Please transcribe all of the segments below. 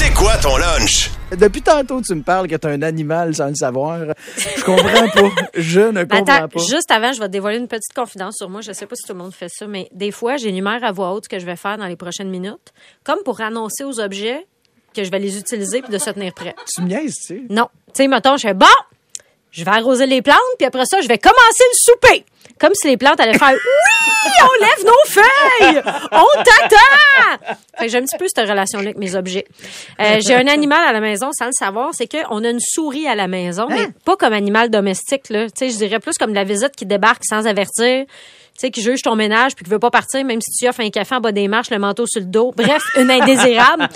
C'est quoi ton lunch? Depuis tantôt, tu me parles que t'as un animal sans le savoir. Je comprends pas. Je ne comprends pas. Juste avant, je vais te dévoiler une petite confidence sur moi. Je sais pas si tout le monde fait ça, mais des fois, j'énumère à voix haute ce que je vais faire dans les prochaines minutes, comme pour annoncer aux objets que je vais les utiliser puis de se tenir prêt. Tu me niaises, tu sais. Non. Tu sais, mettons, je fais bon, je vais arroser les plantes, puis après ça, je vais commencer le souper. Comme si les plantes allaient faire oui, on lève nos feuilles, on t'attend. Fait que j'ai un petit peu cette relation-là avec mes objets. J'ai un animal à la maison, sans le savoir, c'est qu'on a une souris à la maison, mais pas comme animal domestique, là. Tu sais, je dirais plus comme la visite qui débarque sans avertir. Tu sais, qui juge ton ménage puis qui veut pas partir, même si tu offres un café en bas des marches, le manteau sur le dos. Bref, une indésirable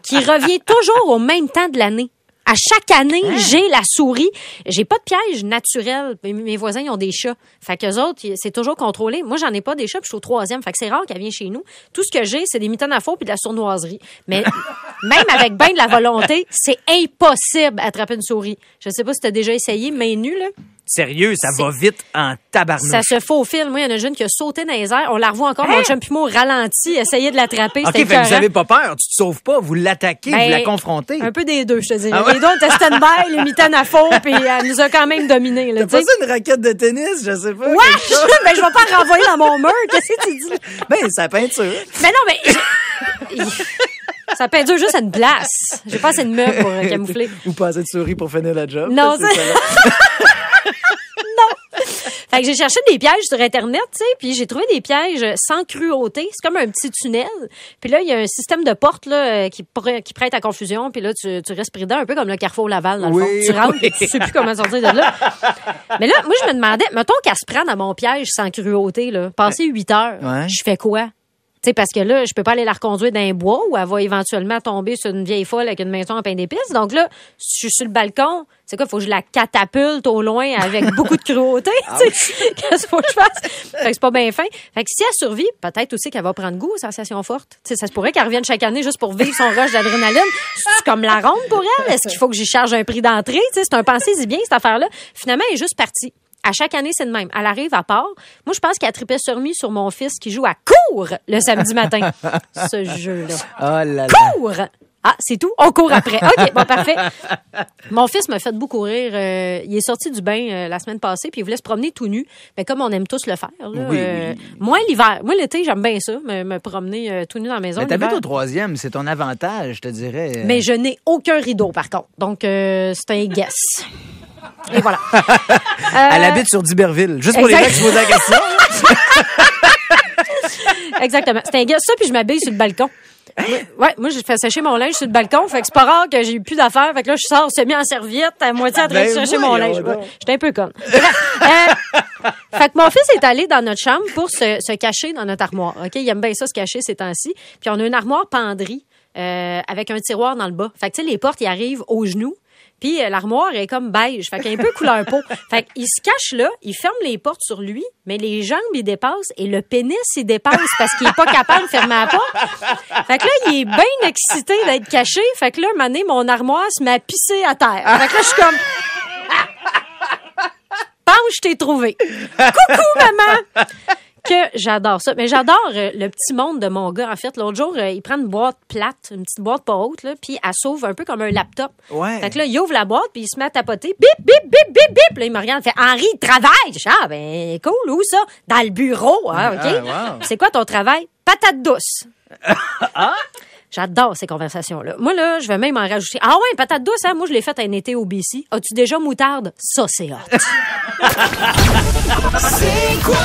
qui revient toujours au même temps de l'année. À chaque année, j'ai la souris. J'ai pas de piège naturel. Mes voisins, ils ont des chats. Fait qu'eux autres, c'est toujours contrôlé. Moi, j'en ai pas des chats, puis je suis au 3e. Fait que c'est rare qu'elle vienne chez nous. Tout ce que j'ai, c'est des mitaines à faux puis de la sournoiserie. Mais même avec ben de la volonté, c'est impossible d'attraper une souris. Je sais pas si t'as déjà essayé, main nue, là. Sérieux, ça va vite en tabarnouche. Ça se faufile. Moi, il y en a une jeune qui a sauté dans les airs. On la revoit encore. Mon chum puis moi, au ralenti, essayer de l'attraper. OK, fait que vous avez pas peur. Tu te sauves pas. Vous l'attaquez, vous la confrontez. Un peu des deux, je te dis. Les deux, on était stand-by, les mitaines à faux, puis elle nous a quand même dominés. T'as pas ça une raquette de tennis, je sais pas. Ouais! Ben, je vais pas renvoyer dans mon mur. Qu'est-ce que tu dis? Ben, sa peinture. Mais non, mais... Ça peinture juste à une place. J'ai pas assez de meubles pour camoufler. Ou pas assez de souris pour finir la job. Non, c'est ça. Fait que j'ai cherché des pièges sur Internet, tu sais, puis j'ai trouvé des pièges sans cruauté. C'est comme un petit tunnel. Puis là, il y a un système de porte là qui prête à confusion. Puis là, tu restes prudent, un peu comme le Carrefour Laval, dans le fond. Tu rentres et tu sais plus comment sortir de là. Mais là, moi, je me demandais, mettons qu'elle se prend dans mon piège sans cruauté, là, passer 8 heures, je fais quoi? Tu sais, parce que là, je peux pas aller la reconduire dans un bois où elle va éventuellement tomber sur une vieille folle avec une maison en pain d'épices. Donc là, si je suis sur le balcon, c'est quoi? Faut que je la catapulte au loin avec beaucoup de cruauté. Qu'est-ce qu'il faut que je fasse? Fait que c'est pas bien fin. Fait que si elle survit, peut-être aussi qu'elle va prendre goût aux sensations fortes. Tu sais, ça se pourrait qu'elle revienne chaque année juste pour vivre son rush d'adrénaline. C'est comme la ronde pour elle. Est-ce qu'il faut que j'y charge un prix d'entrée? Tu sais, c'est un pensez-y bien, cette affaire-là. Finalement, elle est juste partie. À chaque année, c'est de même. Elle arrive à part. Moi, je pense qu'elle tripait sur mon fils qui joue à cours le samedi matin. Ce jeu-là. Oh là là. Cours! Ah, c'est tout? On court après. OK, bon, parfait. Mon fils m'a fait beaucoup rire. Il est sorti du bain la semaine passée, puis il voulait se promener tout nu. Mais comme on aime tous le faire. Là, oui. Moi, l'hiver. Moi, l'été, j'aime bien ça, me promener tout nu dans la maison. Mais t'habites au 3e, c'est ton avantage, je te dirais. Mais je n'ai aucun rideau, par contre. Donc, c'est un guess. Et voilà. Elle habite sur D'Iberville. Juste pour les gens qui se posent la question. Exactement. C'est un guess, ça, puis je m'habille sur le balcon. Ouais, moi, j'ai fait sécher mon linge sur le balcon. Fait que c'est pas rare que j'ai eu plus d'affaires. Fait que là, je sors semi en serviette, à moitié en train de sécher mon linge. Ouais, j'étais un peu conne. Fait que mon fils est allé dans notre chambre pour se cacher dans notre armoire. OK? Il aime bien ça, se cacher ces temps-ci. Puis on a une armoire penderie avec un tiroir dans le bas. Fait que, tu sais, les portes, ils arrivent aux genoux. Puis l'armoire est comme beige, fait qu'elle est un peu couleur peau. Fait qu'il se cache là, il ferme les portes sur lui, mais les jambes, il dépassent et le pénis, il dépasse parce qu'il est pas capable de fermer la porte. Fait que là, il est bien excité d'être caché. Fait que là, un moment donné, mon armoire se met à pisser à terre. Fait que là, je suis comme... Pense, je t'ai trouvé. Coucou, maman! Que j'adore ça. Mais j'adore le petit monde de mon gars. En fait, l'autre jour, il prend une boîte plate, une petite boîte pas haute, là, puis elle s'ouvre un peu comme un laptop. Ouais. Fait que là, il ouvre la boîte, puis il se met à tapoter. Bip, bip, bip, bip, bip. Là, il me regarde, il fait « Henri, il travaille! » Je dis « Ah, ben, cool, où ça? » « Dans le bureau, hein, OK? Ah, wow. C'est quoi ton travail? Patate douce. » J'adore ces conversations-là. Moi, là, je vais même en rajouter. Ah ouais, patate douce, hein? Moi, je l'ai faite un été au BC. As-tu déjà moutarde? Ça, c'est hot. C'est quoi